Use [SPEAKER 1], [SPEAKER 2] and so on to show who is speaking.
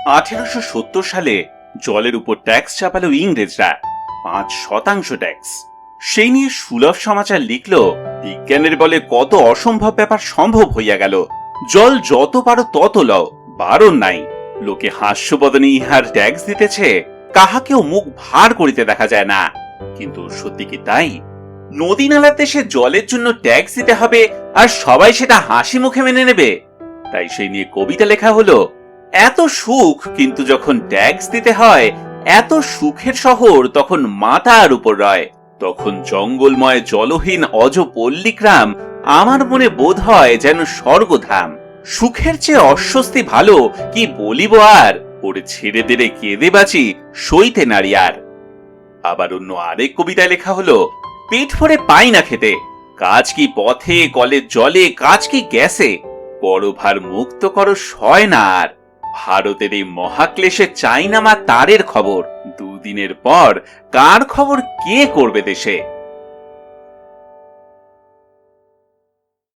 [SPEAKER 1] 1870 সালে জলের উপর ট্যাক্স চাপালো ইংরেজরা, 5% ট্যাক্স। সেই নিয়ে সুলভ সমাচার লিখল, বিজ্ঞানের বলে কত অসম্ভব ব্যাপার সম্ভব হইয়া গেল। জল যত পারো তত লও, বারণ নাই। লোকে হাস্যবদনে ইহার ট্যাক্স দিতেছে, কাহাকেও মুখ ভার করিতে দেখা যায় না। কিন্তু সত্যি কি তাই? নদী নালার দেশে জলের জন্য ট্যাক্স দিতে হবে, আর সবাই সেটা হাসি মুখে মেনে নেবে। তাই সেই নিয়ে কবিতা লেখা হলো, এত সুখ, কিন্তু যখন ট্যাক্স দিতে হয়, এত সুখের শহর তখন মাথার উপর রয়। তখন জঙ্গলময় জলহীন অজ পল্লীগ্রাম আমার মনে বোধ হয় যেন স্বর্গধাম। সুখের চেয়ে অস্বস্তি ভালো, কি বলিব আর, ওরে ছেড়ে দেড়ে কেঁদে বাঁচি, সইতে নারী আর। আবার অন্য আরেক কবিতায় লেখা হলো, পেট ভরে পাই না খেতে, কাজ কি পথে, কলের জলে, কাজ কি গ্যাসে, বড় ভার মুক্ত করো সয় না আর। ভারতের এই মহাক্লেশে চাই না মা তারের খবর, দুদিনের পর কার খবর কে করবে দেশে।